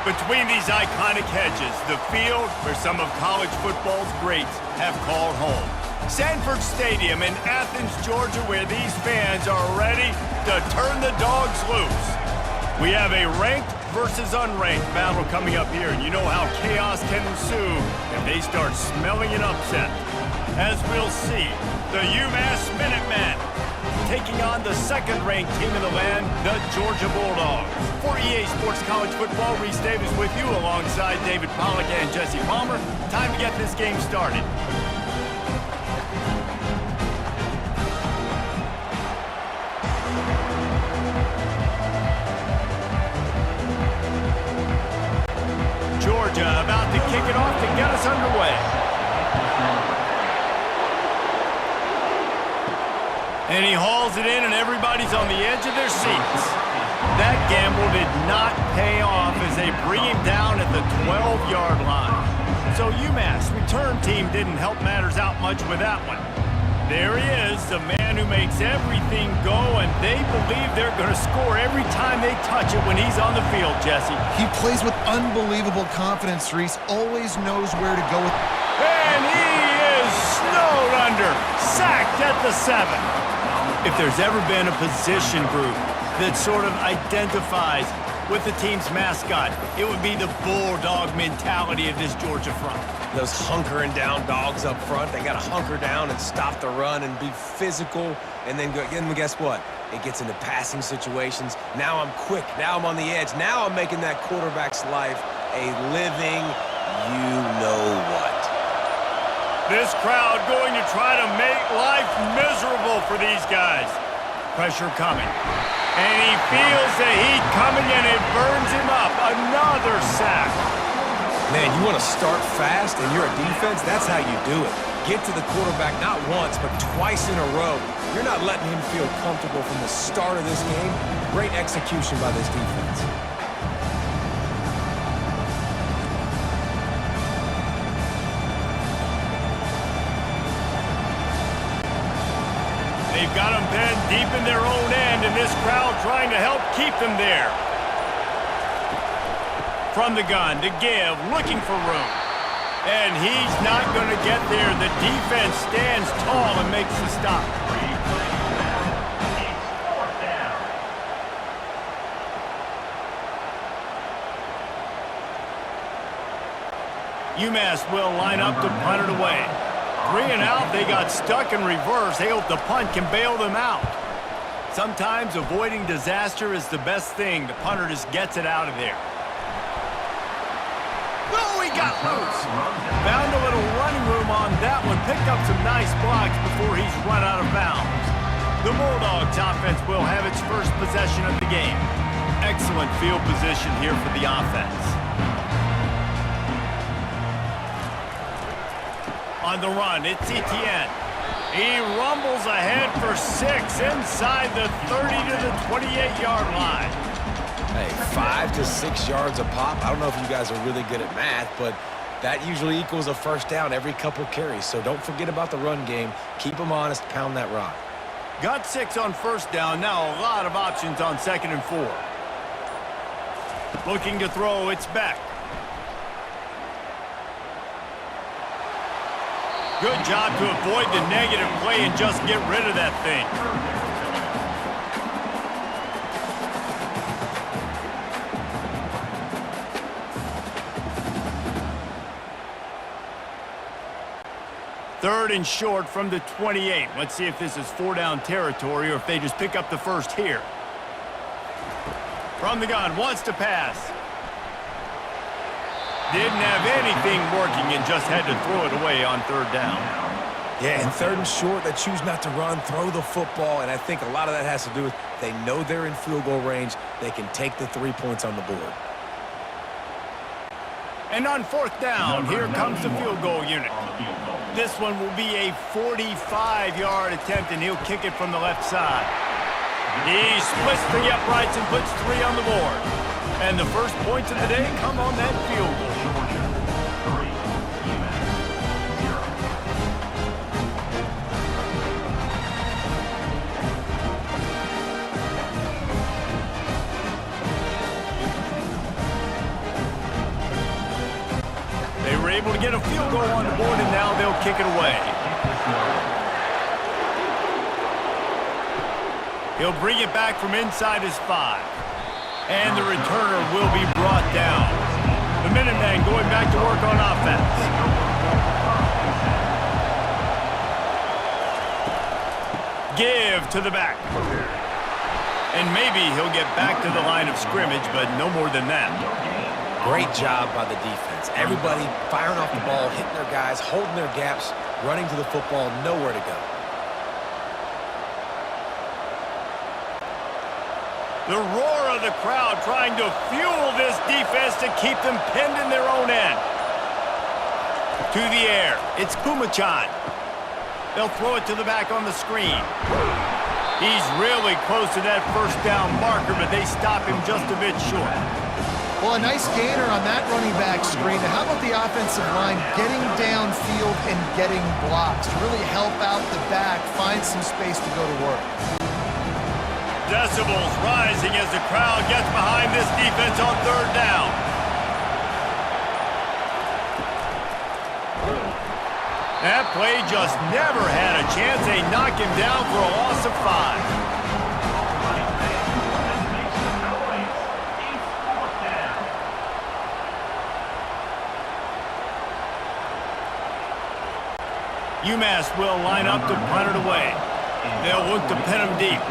Between these iconic hedges, the field where some of college football's greats have called home. Sanford Stadium in Athens, Georgia, where these fans are ready to turn the dogs loose. We have a ranked versus unranked battle coming up here, and you know how chaos can ensue if they start smelling an upset. As we'll see, the UMass Minutemen taking on the second-ranked team in the land, the Georgia Bulldogs. For EA Sports College Football, Reese Davis with you alongside David Pollack and Jesse Palmer. Time to get this game started. Georgia about to kick it off to get us underway. And he hauls it in, and everybody's on the edge of their seats. That gamble did not pay off as they bring him down at the 12-yard line. So UMass return team didn't help matters out much with that one. There he is, the man who makes everything go, and they believe they're going to score every time they touch it when he's on the field, Jesse. He plays with unbelievable confidence, Reese. Always knows where to go with. And he is snowed under, sacked at the 7. If there's ever been a position group that sort of identifies with the team's mascot, it would be the bulldog mentality of this Georgia front. Those hunkering down dogs up front, they got to hunker down and stop the run and be physical, and then guess what? It gets into passing situations. Now I'm quick. Now I'm on the edge. Now I'm making that quarterback's life a living you-know-what. This crowd going to try to make life miserable for these guys. Pressure coming. And he feels the heat coming, and it burns him up. Another sack. Man, you want to start fast and you're a defense? That's how you do it. Get to the quarterback not once, but twice in a row. You're not letting him feel comfortable from the start of this game. Great execution by this defense. They've got them pinned deep in their own end, and this crowd trying to help keep them there. From the gun to give, looking for room. And he's not going to get there. The defense stands tall and makes the stop. UMass will line up to punt it away. 3 and out, they got stuck in reverse. They hope the punt can bail them out. Sometimes avoiding disaster is the best thing. The punter just gets it out of there. Oh, he got loose. Found a little running room on that one. Picked up some nice blocks before he's run out of bounds. The Bulldogs offense will have its first possession of the game. Excellent field position here for the offense. On the run, it's Etienne. He rumbles ahead for 6 inside the 30 to the 28-yard line. Hey, 5 to 6 yards a pop. I don't know if you guys are really good at math, but that usually equals a first down every couple carries. So don't forget about the run game. Keep them honest, pound that rock. Got 6 on first down. Now a lot of options on 2nd and 4. Looking to throw, it's Beck. Good job to avoid the negative play and just get rid of that thing. Third and short from the 28. Let's see if this is 4-down territory or if they just pick up the first here. From the gun, wants to pass. Didn't have anything working and just had to throw it away on 3rd down. Yeah, and 3rd and short, they choose not to run, throw the football, and I think a lot of that has to do with they know they're in field goal range. They can take the 3 points on the board. And on 4th down, here comes the field goal unit. This one will be a 45-yard attempt, and he'll kick it from the left side. He splits the uprights and puts 3 on the board. And the first points of the day come on that field goal. able to get a field goal on the board, and now they'll kick it away. He'll bring it back from inside his 5. And the returner will be brought down. The Minutemen going back to work on offense. Give to the back. And maybe he'll get back to the line of scrimmage, but no more than that. Great job by the defense. Everybody firing off the ball, hitting their guys, holding their gaps, running to the football, nowhere to go. The roar of the crowd trying to fuel this defense to keep them pinned in their own end. To the air. It's Kumachan. They'll throw it to the back on the screen. He's really close to that first down marker, but they stop him just a bit short. Well, a nice gainer on that running back screen. Now, how about the offensive line getting downfield and getting blocks to really help out the back, find some space to go to work? Decibels rising as the crowd gets behind this defense on third down. That play just never had a chance. They knock him down for a loss of 5. UMass will line up to punt it away. They'll look to pin him deep.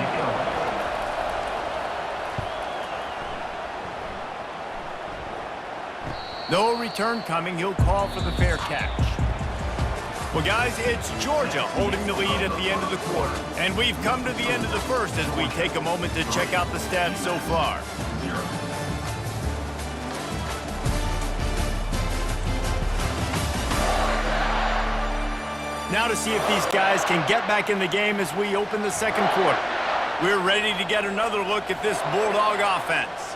No return coming. He'll call for the fair catch. Well, guys, it's Georgia holding the lead at the end of the quarter. And we've come to the end of the first as we take a moment to check out the stats so far. Now to see if these guys can get back in the game as we open the second quarter. We're ready to get another look at this Bulldog offense.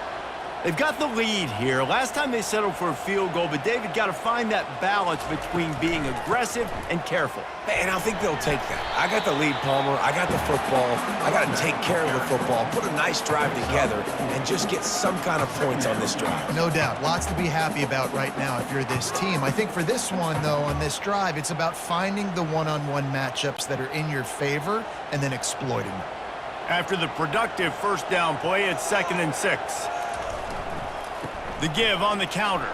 They've got the lead here. Last time they settled for a field goal, but David got to find that balance between being aggressive and careful. And I think they'll take that. I got the lead, Palmer. I got the football. I got to take care of the football, put a nice drive together, and just get some kind of points on this drive. No doubt. Lots to be happy about right now if you're this team. I think for this one, though, on this drive, it's about finding the one-on-one matchups that are in your favor and then exploiting them. After the productive first down play, it's 2nd and 6. The give on the counter.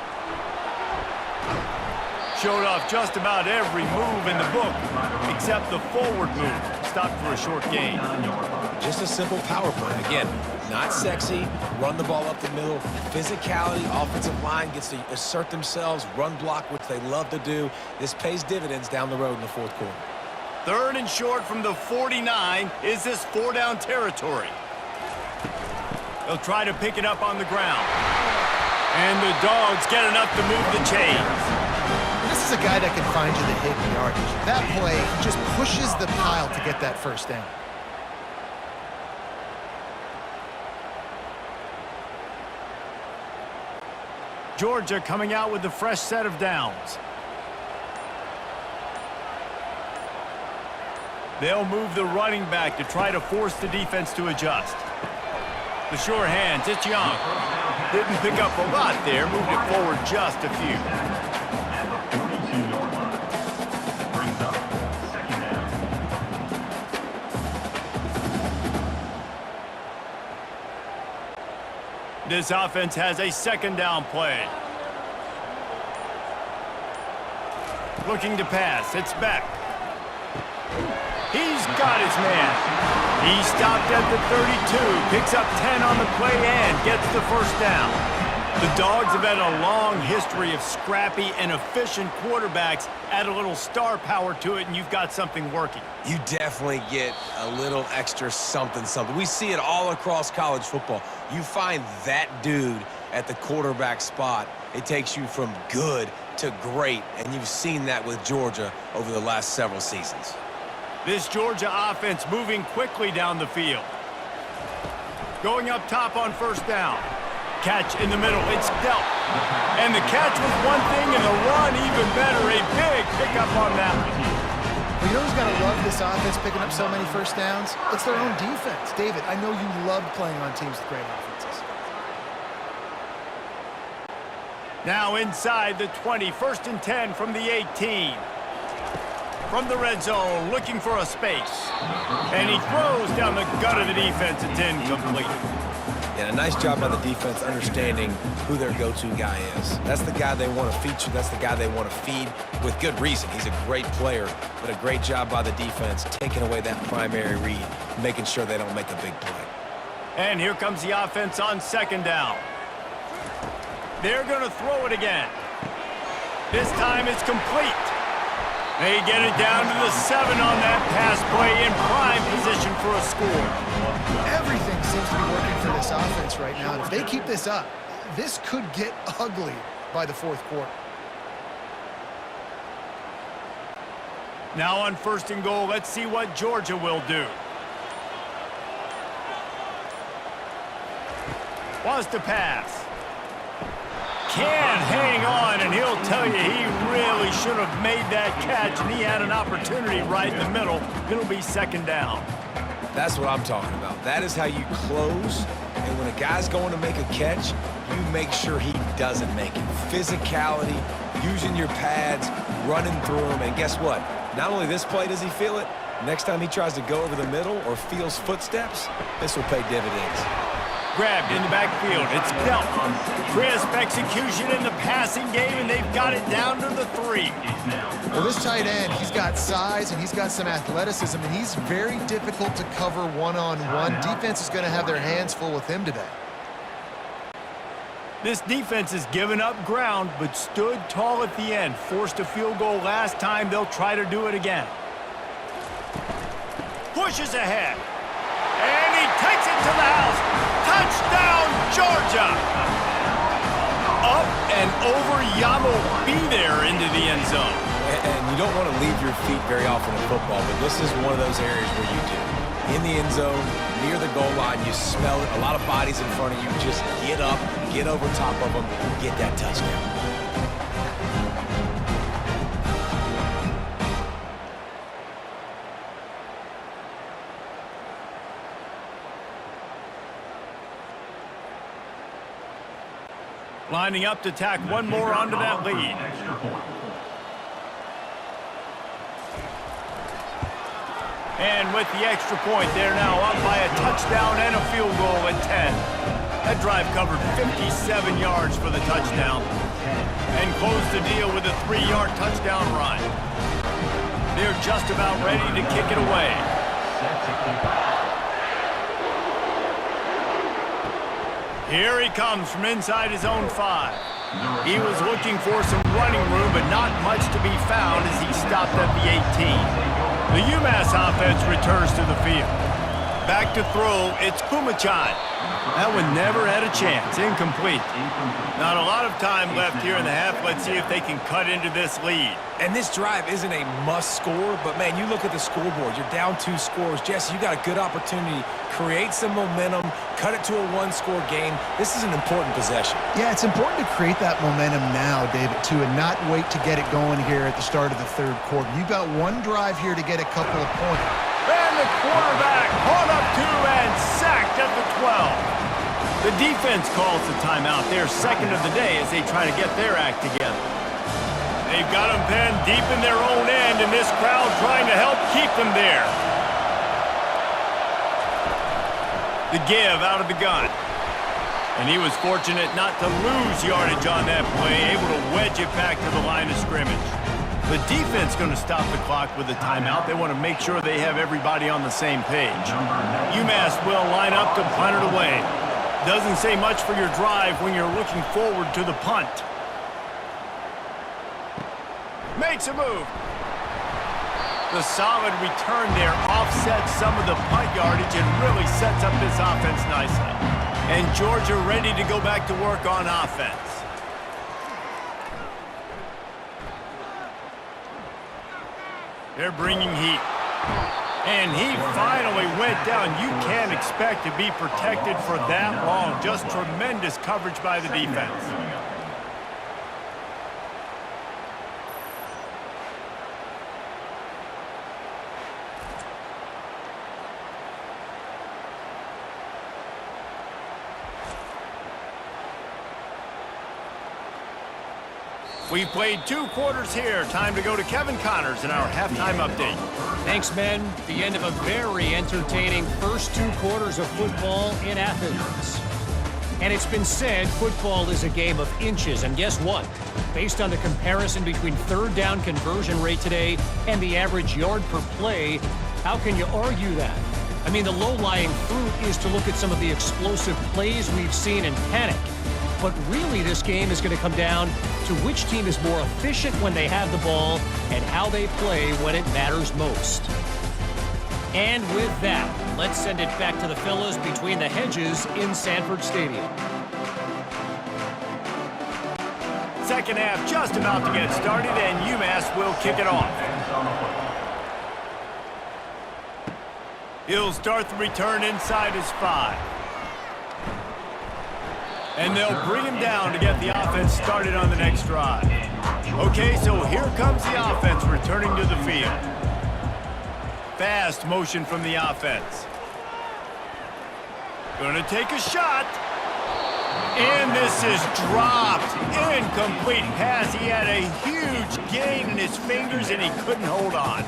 Showed off just about every move in the book, except the forward move. Stopped for a short gain. Just a simple power play. Again, not sexy, run the ball up the middle. Physicality, offensive line gets to assert themselves, run block, which they love to do. This pays dividends down the road in the fourth quarter. 3rd and short from the 49. Is this 4-down territory? They'll try to pick it up on the ground. And the Dogs get enough to move the chains. This is a guy that can find you the hidden yardage. That play, he just pushes the pile to get that first down. Georgia coming out with a fresh set of downs. They'll move the running back to try to force the defense to adjust. The sure hands, it's Young. Didn't pick up a lot there, moved it forward just a few. This offense has a 2nd down play. Looking to pass, it's Beck. He's got his man. He stopped at the 32, picks up 10 on the play and gets the first down. The Dogs have had a long history of scrappy and efficient quarterbacks. Add a little star power to it, and you've got something working. You definitely get a little extra something. We see it all across college football. You find that dude at the quarterback spot, it takes you from good to great, and you've seen that with Georgia over the last several seasons. This Georgia offense moving quickly down the field. Going up top on first down. Catch in the middle, it's dealt. And the catch was one thing and the run even better. A big pickup on that one. Well, you know who's got to love this offense picking up so many first downs? It's their own defense. David, I know you loved playing on teams with great offenses. Now inside the 20, 1st and 10 from the 18. From the red zone, looking for a space. And he throws down the gut of the defense. It's incomplete. Yeah, a nice job by the defense understanding who their go-to guy is. That's the guy they want to feature. That's the guy they want to feed with good reason. He's a great player, but a great job by the defense taking away that primary read, making sure they don't make a big play. And here comes the offense on 2nd down. They're going to throw it again. This time it's complete. They get it down to the 7 on that pass play in prime position for a score. Everything seems to be working for this offense right now. And if they keep this up, this could get ugly by the 4th quarter. Now on 1st and goal, let's see what Georgia will do. Wants to pass. Can't hang on, and he'll tell you he really should have made that catch, and he had an opportunity right in the middle. It'll be 2nd down. That's what I'm talking about. That is how you close, and when a guy's going to make a catch, you make sure he doesn't make it. Physicality, using your pads, running through them, and guess what? Not only this play does he feel it, next time he tries to go over the middle or feels footsteps, this will pay dividends. Grabbed in the backfield. It's dealt. Crisp execution in the passing game, and they've got it down to the 3. Well, this tight end, he's got size and he's got some athleticism, and he's very difficult to cover one-on-one. Defense is going to have their hands full with him today. This defense has given up ground, but stood tall at the end. Forced a field goal last time. They'll try to do it again. Pushes ahead. And he takes it to the house. Touchdown, Georgia! Up and over, Yamo be there into the end zone. And you don't want to leave your feet very often in football, but this is one of those areas where you do. In the end zone, near the goal line, you smell it. A lot of bodies in front of you. Just get up, get over top of them, get that touchdown. Lining up to tack one more onto that lead. And with the extra point, they're now up by a touchdown and a field goal at 10. That drive covered 57 yards for the touchdown and closed the deal with a 3-yard touchdown run. They're just about ready to kick it away. Here he comes from inside his own 5. He was looking for some running room, but not much to be found as he stopped at the 18. The UMass offense returns to the field. Back to throw, it's Pumachan. That one never had a chance, incomplete. Not a lot of time left here in the half. Let's see if they can cut into this lead. And this drive isn't a must score, but man, you look at the scoreboard, you're down 2 scores. Jesse, you got a good opportunity. Create some momentum, cut it to a 1-score game. This is an important possession. Yeah, it's important to create that momentum now, David, too, and not wait to get it going here at the start of the 3rd quarter. You've got one drive here to get a couple of points. And the quarterback caught up to and sacked at the 12. The defense calls the timeout. Their 2nd of the day as they try to get their act together. They've got them penned deep in their own end, and this crowd trying to help keep them there. The give out of the gun. And he was fortunate not to lose yardage on that play, able to wedge it back to the line of scrimmage. The defense going to stop the clock with a timeout. They want to make sure they have everybody on the same page. UMass will line up to punt it away. Doesn't say much for your drive when you're looking forward to the punt. Makes a move. The solid return there offsets some of the punt yardage and really sets up this offense nicely. And Georgia ready to go back to work on offense. They're bringing heat. And he finally went down. You can't expect to be protected for that long. Just tremendous coverage by the defense. We've played 2 quarters here. Time to go to Kevin Connors in our halftime update. Thanks, men. The end of a very entertaining first 2 quarters of football in Athens. And it's been said football is a game of inches. And guess what? Based on the comparison between third down conversion rate today and the average yard per play, how can you argue that? I mean, the low-lying fruit is to look at some of the explosive plays we've seen and panic. But really, this game is going to come down to which team is more efficient when they have the ball and how they play when it matters most. And with that, let's send it back to the fellas between the hedges in Sanford Stadium. Second half just about to get started, and UMass will kick it off. He'll start the return inside his 5. And they'll bring him down to get the offense started on the next drive. Okay, so here comes the offense returning to the field. Fast motion from the offense. Gonna take a shot. And this is dropped. Incomplete pass. He had a huge gain in his fingers and he couldn't hold on.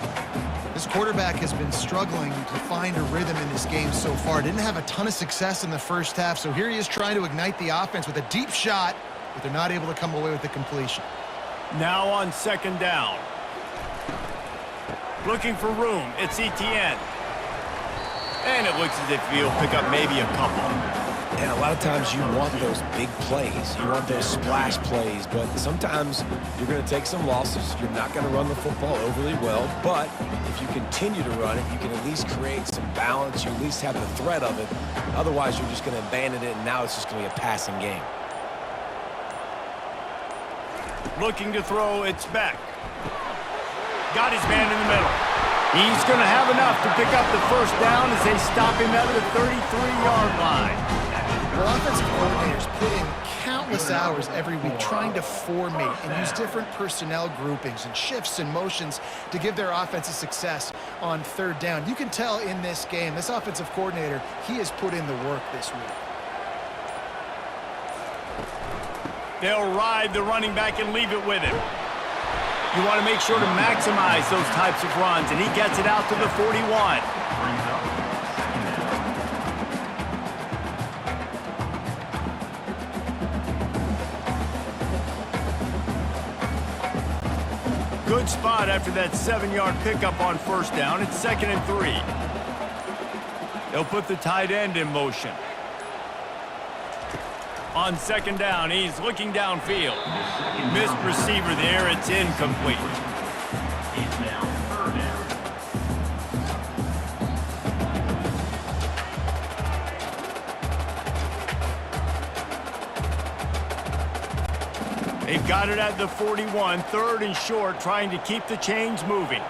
This quarterback has been struggling to find a rhythm in this game so far. Didn't have a ton of success in the first half, so here he is trying to ignite the offense with a deep shot, but they're not able to come away with the completion. Now on second down. Looking for room. It's Etienne. And it looks as if he'll pick up maybe a couple. And a lot of times you want those big plays. You want those splash plays, but sometimes you're going to take some losses. You're not going to run the football overly well, but if you continue to run it, you can at least create some balance. You at least have the threat of it. Otherwise, you're just going to abandon it, and now it's just going to be a passing game. Looking to throw, it's Beck. Got his man in the middle. He's going to have enough to pick up the first down as they stop him at the 33-yard line. Well, offensive coordinators put in countless hours every week trying to formate and use different personnel groupings and shifts and motions to give their offensive success on third down. You can tell in this game, this offensive coordinator, he has put in the work this week. They'll ride the running back and leave it with him. You want to make sure to maximize those types of runs, and he gets it out to the 41. Good spot after that 7-yard pickup on first down. It's 2nd and 3. They'll put the tight end in motion. On second down, he's looking downfield. Missed receiver there, it's incomplete. They've got it at the 41, 3rd and short, trying to keep the chains moving.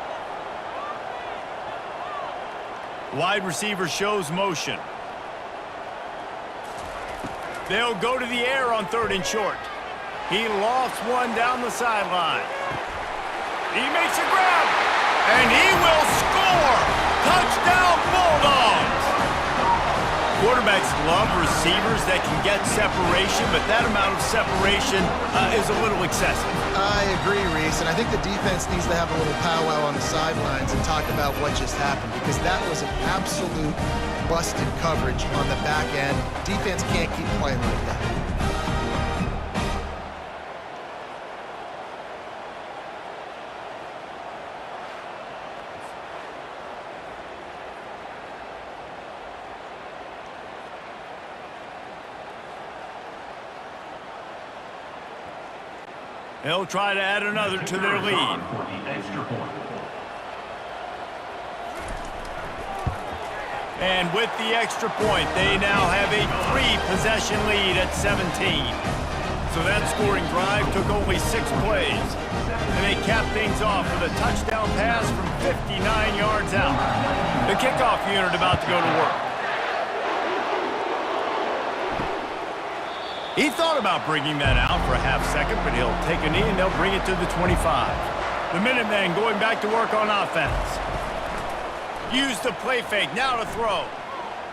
Wide receiver shows motion. They'll go to the air on 3rd and short. He lofts one down the sideline. He makes a grab, and he will score! Touchdown, Bulldogs! Quarterbacks love receivers that can get separation, but that amount of separation is a little excessive. I agree, Reese, and I think the defense needs to have a little powwow on the sidelines and talk about what just happened, because that was an absolute busted coverage on the back end. Defense can't keep playing like that. They'll try to add another to their lead. And with the extra point, they now have a 3-possession lead at 17. So that scoring drive took only 6 plays. And they capped things off with a touchdown pass from 59 yards out. The kickoff unit about to go to work. He thought about bringing that out for a half second, but he'll take a knee and they'll bring it to the 25. The Minutemen going back to work on offense. Use the play fake, now to throw.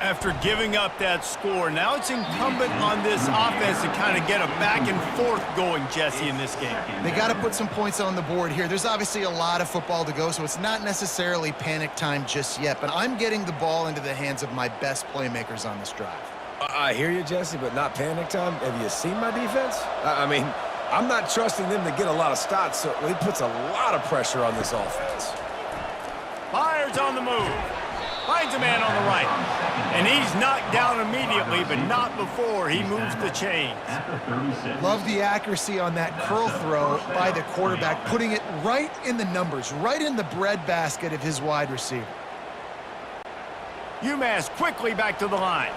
After giving up that score, now it's incumbent on this offense to kind of get a back and forth going, Jesse, in this game. They got to put some points on the board here. There's obviously a lot of football to go, so it's not necessarily panic time just yet, but I'm getting the ball into the hands of my best playmakers on this drive. I hear you, Jesse, but not panic time. Have you seen my defense? I mean, I'm not trusting them to get a lot of stops, so he puts a lot of pressure on this offense. Fires on the move. Finds a man on the right. And he's knocked down immediately, but not before he moves the chains. Love the accuracy on that curl throw by the quarterback, putting it right in the numbers, right in the breadbasket of his wide receiver. UMass quickly back to the line.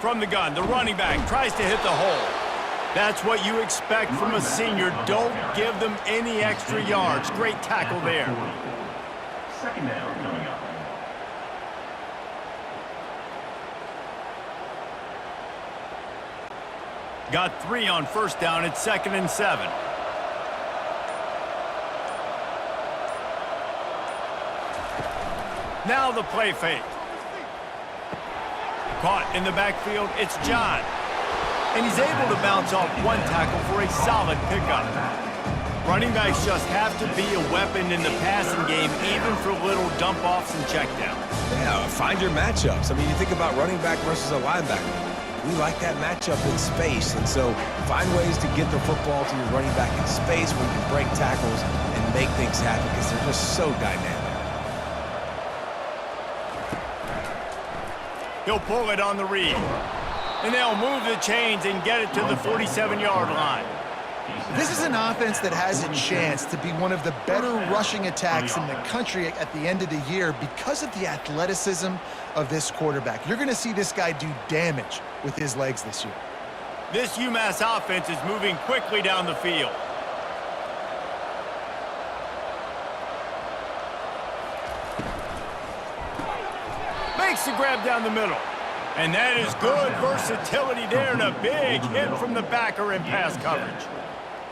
From the gun, the running back tries to hit the hole. That's what you expect from a senior. Don't give them any extra yards. Great tackle there. Second down coming up. Got 3 on first down. It's 2nd and 7. Now the play fake. Caught in the backfield. It's John. And he's able to bounce off one tackle for a solid pickup. Running backs just have to be a weapon in the passing game, even for little dump-offs and checkdowns. Yeah, find your matchups. I mean, you think about running back versus a linebacker. We like that matchup in space, and so find ways to get the football to your running back in space where you can break tackles and make things happen because they're just so dynamic. He'll pull it on the read. And they'll move the chains and get it to the 47-yard line. This is an offense that has a chance to be one of the better rushing attacks in the country at the end of the year because of the athleticism of this quarterback. You're going to see this guy do damage with his legs this year. This UMass offense is moving quickly down the field. Makes the grab down the middle. And that is good versatility there and a big hit from the backer in pass coverage.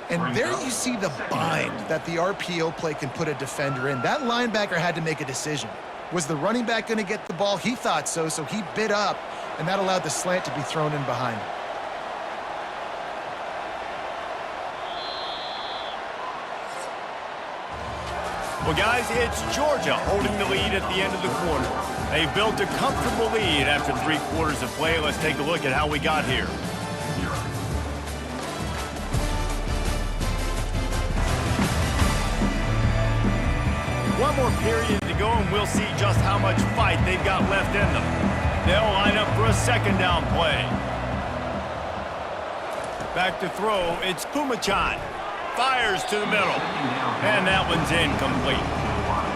And there you see the bind that the RPO play can put a defender in. That linebacker had to make a decision. Was the running back going to get the ball? He thought so, so he bit up, and that allowed the slant to be thrown in behind him. Well, guys, it's Georgia holding the lead at the end of the quarter. They've built a comfortable lead after 3 quarters of play. Let's take a look at how we got here. One more period to go, and we'll see just how much fight they've got left in them. They'll line up for a 2nd down play. Back to throw, it's Pumachan. Fires to the middle, and that one's incomplete.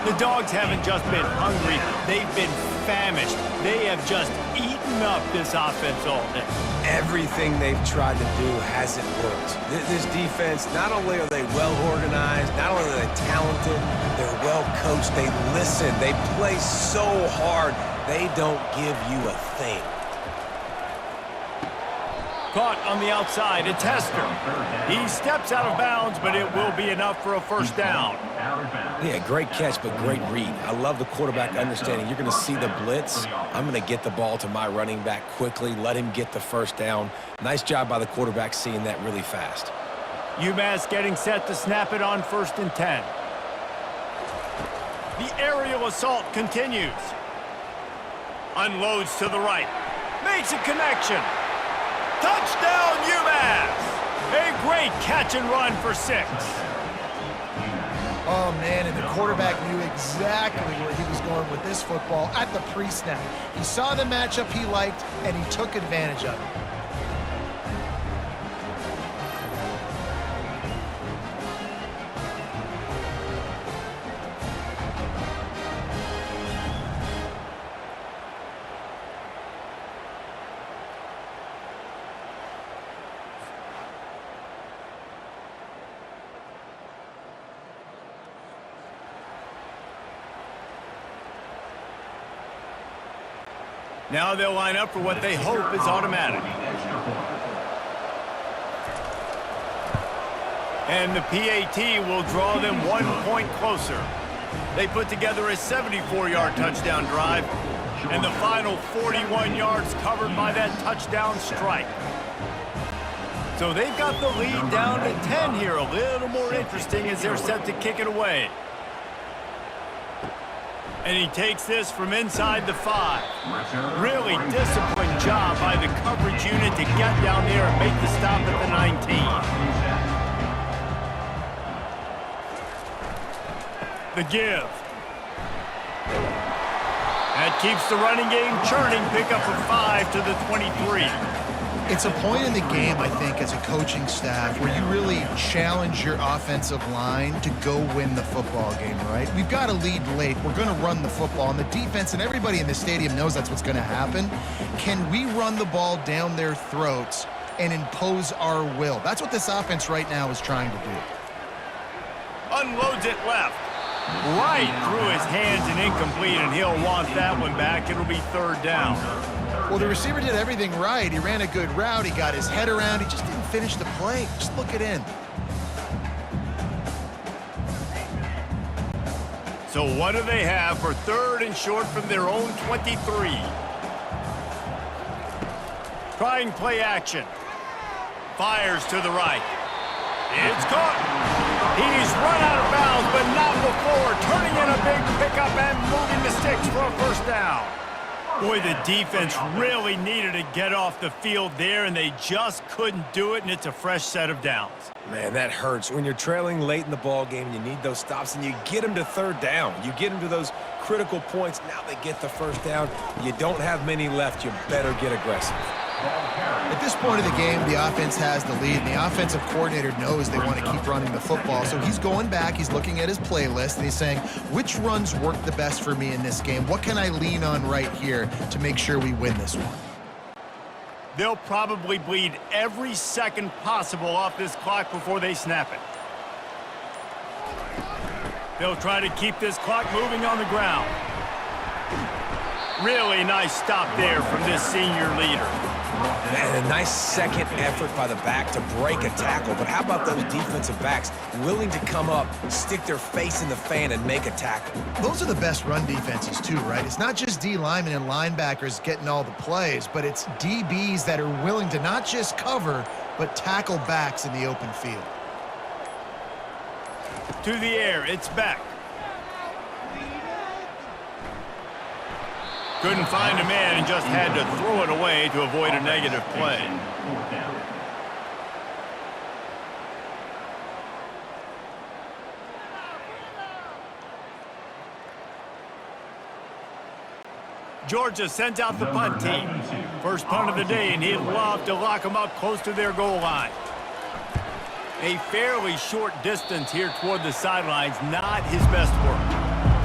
The Dogs haven't just been hungry, they've been famished. They have just eaten up this offense all day. Everything they've tried to do hasn't worked. This defense, not only are they well organized, not only are they talented, they're well coached, they listen, they play so hard, they don't give you a thing. Caught on the outside, it's Hester. He steps out of bounds, but it will be enough for a 1st down. Yeah, great catch, but great read. I love the quarterback understanding. You're going to see the blitz. I'm going to get the ball to my running back quickly, let him get the 1st down. Nice job by the quarterback seeing that really fast. UMass getting set to snap it on 1st and 10. The aerial assault continues. Unloads to the right. Makes a connection. Touchdown, UMass! A great catch and run for 6. Oh, man, and the quarterback knew exactly where he was going with this football at the pre-snap. He saw the matchup he liked, and he took advantage of it. Now they'll line up for what they hope is automatic. And the PAT will draw them 1 point closer. They put together a 74-yard touchdown drive, and the final 41 yards covered by that touchdown strike. So they've got the lead down to 10 here. A little more interesting as they're set to kick it away. And he takes this from inside the 5. Really disciplined job by the coverage unit to get down there and make the stop at the 19. The give. That keeps the running game churning. Pick up a 5 to the 23. It's a point in the game, I think, as a coaching staff where you really challenge your offensive line to go win the football game, right? We've got to lead late. We're going to run the football. And the defense and everybody in the stadium knows that's what's going to happen. Can we run the ball down their throats and impose our will? That's what this offense right now is trying to do. Unloads it left. Right through his hands and incomplete, and he'll want that one back. It'll be 3rd down. Well, the receiver did everything right. He ran a good route. He got his head around. He just didn't finish the play. Just look it in. So what do they have for 3rd and short from their own 23? Trying play action. Fires to the right. It's caught. He's run out of bounds, but not before. Turning in a big pickup and moving the sticks for a 1st down. Boy, the defense really needed to get off the field there, and they just couldn't do it, and it's a fresh set of downs. Man, that hurts. When you're trailing late in the ball game, you need those stops, and you get them to 3rd down. You get them to those critical points. Now they get the 1st down. You don't have many left. You better get aggressive. At this point of the game, the offense has the lead, and the offensive coordinator knows they want to keep running the football. So he's going back, he's looking at his playlist, and he's saying, which runs work the best for me in this game? What can I lean on right here to make sure we win this one? They'll probably bleed every second possible off this clock before they snap it. They'll try to keep this clock moving on the ground. Really nice stop there from this senior leader. And a nice second effort by the back to break a tackle. But how about those defensive backs willing to come up, stick their face in the fan, and make a tackle? Those are the best run defenses too, right? It's not just D linemen and linebackers getting all the plays, but it's DBs that are willing to not just cover, but tackle backs in the open field. To the air, it's back. Couldn't find a man and just had to throw it away to avoid a negative play. Georgia sends out the punt team. First punt of the day, and he'd love to lock them up close to their goal line. A fairly short distance here toward the sidelines, not his best work.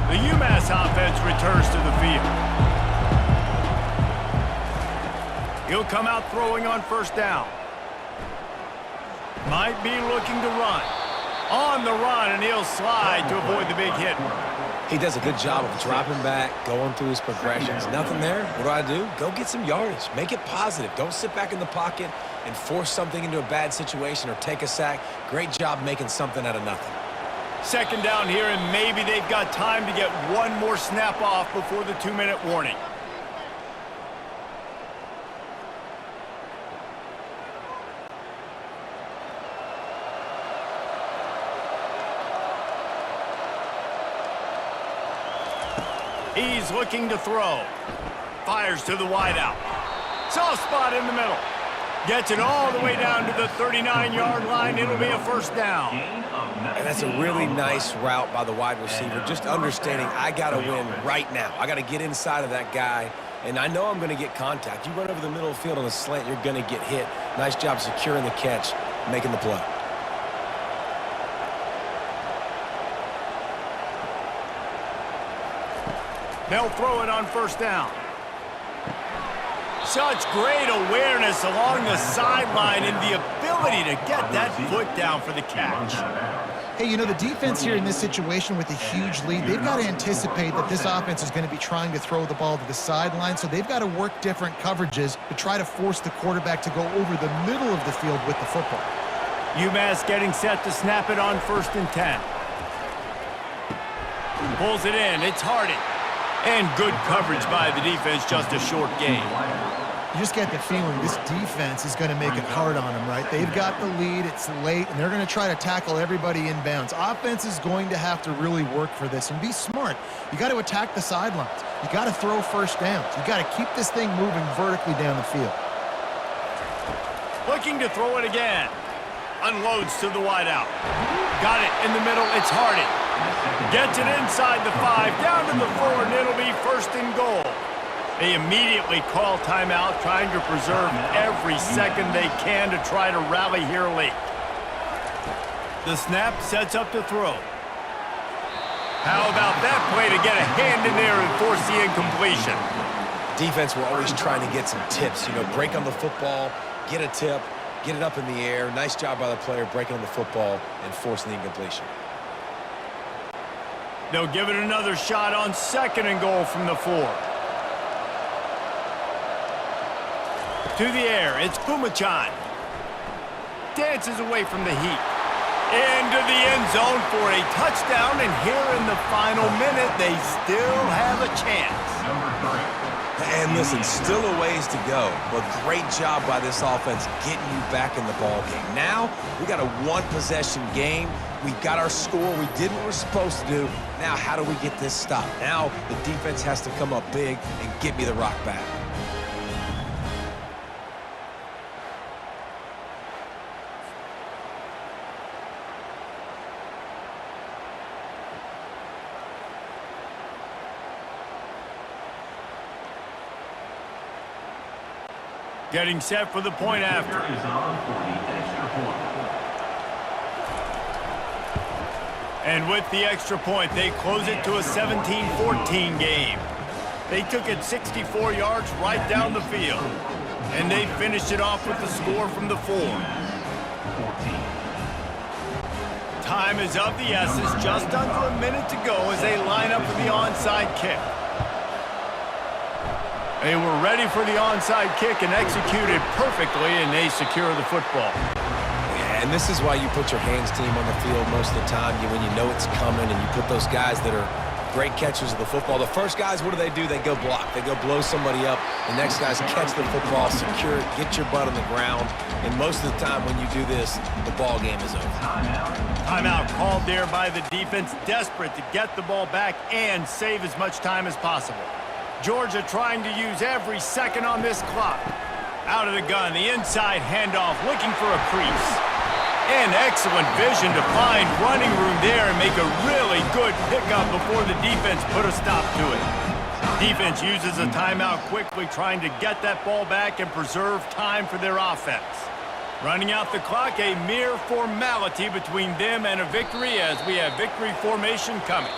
The UMass offense returns to the field. He'll come out throwing on 1st down. Might be looking to run. On the run, and he'll slide to avoid the big hit. He does a good job of dropping back, going through his progressions. Nothing there. What do? Go get some yardage. Make it positive. Don't sit back in the pocket and force something into a bad situation or take a sack. Great job making something out of nothing. 2nd down here, and maybe they've got time to get one more snap off before the 2-minute warning. He's looking to throw. Fires to the wideout. Soft spot in the middle. Gets it all the way down to the 39-yard line. It'll be a 1st down. And that's a really nice route by the wide receiver. Just understanding I got to win right now. I got to get inside of that guy, and I know I'm going to get contact. You run over the middle of the field on a slant, you're going to get hit. Nice job securing the catch, making the play. They'll throw it on 1st down. Such great awareness along the sideline and the ability to get that foot down for the catch. Hey, you know, the defense here in this situation with a huge lead, they've got to anticipate that this offense is going to be trying to throw the ball to the sideline, so they've got to work different coverages to try to force the quarterback to go over the middle of the field with the football. UMass getting set to snap it on 1st and 10. Pulls it in. It's Harden. And good coverage by the defense, just a short gain. You just get the feeling this defense is going to make it hard on them, right? They've got the lead, it's late, and they're going to try to tackle everybody inbounds. Offense is going to have to really work for this and be smart. You got to attack the sidelines. You got to throw first downs. You got to keep this thing moving vertically down the field. Looking to throw it again. Unloads to the wideout. Got it in the middle. It's Harden. Gets it inside the 5, down to the 4, and it'll be 1st and goal. They immediately call timeout, trying to preserve every second they can to try to rally here late. The snap sets up to throw. How about that play to get a hand in there and force the incompletion? Defense, we're always trying to get some tips. Break on the football, get a tip, get it up in the air. Nice job by the player breaking on the football and forcing the incompletion. They'll give it another shot on 2nd and goal from the 4. To the air, it's Pumachan. Dances away from the heat. Into the end zone for a touchdown, and here in the final minute, they still have a chance. And listen, still a ways to go, but great job by this offense getting you back in the ball game. Now, we got a one-possession game. We got our score. We did what we're supposed to do. Now, how do we get this stopped? Now, the defense has to come up big and get me the rock back. Getting set for the point after. And with the extra point, they close it to a 17-14 game. They took it 64 yards right down the field. And they finished it off with the score from the 4. Time is of the essence, just under a minute to go as they line up for the onside kick. They were ready for the onside kick and executed perfectly, and they secure the football. Yeah, and this is why you put your hands team on the field most of the time when you know it's coming, and you put those guys that are great catchers of the football. The first guys, what do? They go block. They go blow somebody up. The next guys catch the football, secure it, get your butt on the ground. And most of the time when you do this, the ball game is over. Timeout called there by the defense, desperate to get the ball back and save as much time as possible. Georgia trying to use every second on this clock. Out of the gun, the inside handoff, looking for a crease. And excellent vision to find running room there and make a really good pickup before the defense put a stop to it. Defense uses a timeout quickly, trying to get that ball back and preserve time for their offense. Running out the clock, a mere formality between them and a victory as we have victory formation coming.